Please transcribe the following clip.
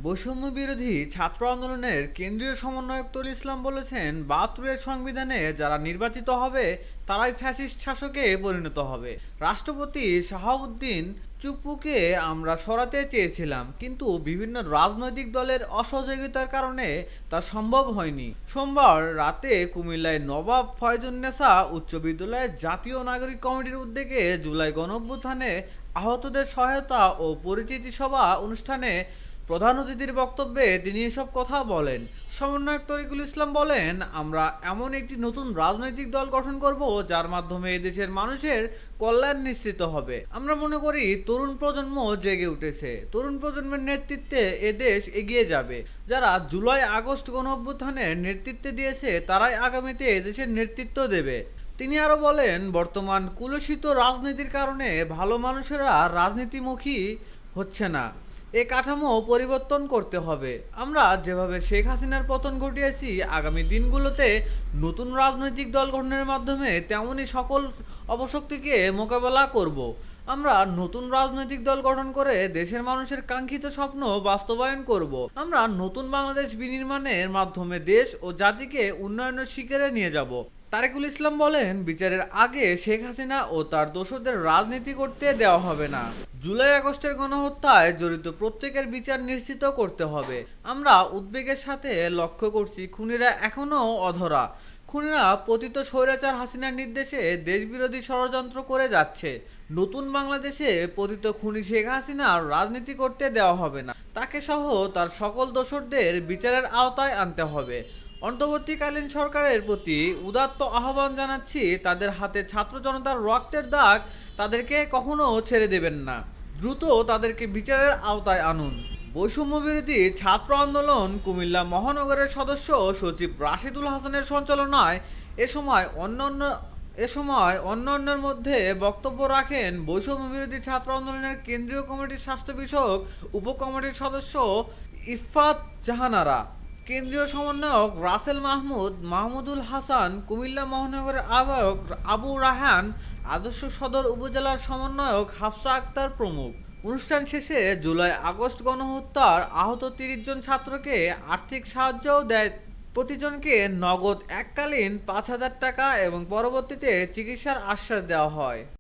বৈষম্য বিরোধী ছাত্র আন্দোলনের কেন্দ্রীয় সমন্বয়ক তরুল ইসলাম বলেছেন, ৭২-এর সংবিধানে যারা নির্বাচিত হবে তারাই ফ্যাসিস্ট শাসকে পরিণত হবে। রাষ্ট্রপতি শাহাবুদ্দিন চুপ্পুকে আমরা সরাতে চেয়েছিলাম, কিন্তু বিভিন্ন রাজনৈতিক দলের অসহযোগিতার কারণে তা সম্ভব হয়নি। সোমবার রাতে কুমিল্লায় নবাব ফয়জুন্নেসা উচ্চ বিদ্যালয়ের জাতীয় নাগরিক কমিটির উদ্যোগে জুলাই গণঅভ্যুত্থানে আহতদের সহায়তা ও পরিচিতি সভা অনুষ্ঠানে প্রধান অতিথির বক্তব্যে তিনি এসব কথা বলেন। সমন্বয়ক তরিকুল ইসলাম বলেন, আমরা এমন একটি নতুন রাজনৈতিক দল গঠন করব যার মাধ্যমে এদেশের মানুষের কল্যাণ নিশ্চিত হবে। আমরা মনে করি তরুণ প্রজন্ম জেগে উঠেছে, তরুণ প্রজন্মের নেতৃত্বে এদেশ এগিয়ে যাবে। যারা জুলাই আগস্ট গণঅভ্যুত্থানের নেতৃত্বে দিয়েছে তারাই আগামীতে এদেশের নেতৃত্ব দেবে। তিনি আরো বলেন, বর্তমান কুলুষিত রাজনীতির কারণে ভালো মানুষেরা রাজনীতিমুখী হচ্ছে না। এ কাঠামো পরিবর্তন করতে হবে। আমরা যেভাবে শেখ হাসিনার পতন ঘটিয়েছি, আগামী দিনগুলোতে নতুন রাজনৈতিক দল গঠনের মাধ্যমে তেমনই সকল অপশক্তিকে মোকাবেলা করব। আমরা নতুন রাজনৈতিক দল গঠন করে দেশের মানুষের কাঙ্ক্ষিত স্বপ্ন বাস্তবায়ন করব। আমরা নতুন বাংলাদেশ বিনির্মাণের মাধ্যমে দেশ ও জাতিকে উন্নয়নের শিখরে নিয়ে যাব। তারেকুল ইসলাম বলেন, বিচারের আগে শেখ হাসিনা ও তার দোসরদের রাজনীতি করতে দেওয়া হবে না। জুলাই আগস্টের গণহত্যায় জড়িত প্রত্যেকের বিচার নিশ্চিত করতে হবে। আমরা উদ্বেগের সাথে লক্ষ্য করছি, খুনিরা এখনও অধরা। খুনিরা পতিত স্বৈরাচার হাসিনার নির্দেশে দেশবিরোধী ষড়যন্ত্র করে যাচ্ছে। নতুন বাংলাদেশে পতিত খুনি শেখ হাসিনার রাজনীতি করতে দেওয়া হবে না। তাকে সহ তার সকল দোসরদের বিচারের আওতায় আনতে হবে। অন্তর্বর্তীকালীন সরকারের প্রতি উদাত্ত আহ্বান জানাচ্ছি, তাদের হাতে ছাত্র জনতার রক্তের দাগ, তাদেরকে কখনো ছেড়ে দেবেন না। দ্রুত তাদেরকে বিচারের আওতায় আনুন। বৈষম্য বিরোধী ছাত্র আন্দোলন কুমিল্লা মহানগরের সদস্য সচিব রাশিদুল হাসানের সঞ্চালনায় অন্যান্যের মধ্যে বক্তব্য রাখেন বৈষম্য বিরোধী ছাত্র আন্দোলনের কেন্দ্রীয় কমিটির স্বাস্থ্য বিষয়ক উপকমিটির সদস্য ইফফাত জাহানারা, কেন্দ্রীয় সমন্বয়ক রাসেল মাহমুদুল হাসান, কুমিল্লা মহানগরের আহ্বায়ক আবু রায়হান, আদর্শ সদর উপজেলার সমন্বয়ক হাফসা আক্তার প্রমুখ। অনুষ্ঠান শেষে জুলাই আগস্ট গণহত্যার আহত ৩০ জন ছাত্রকে আর্থিক সাহায্যও দেয়। প্রতিজনকে নগদ এককালীন ৫,০০০ টাকা এবং পরবর্তীতে চিকিৎসার আশ্বাস দেওয়া হয়।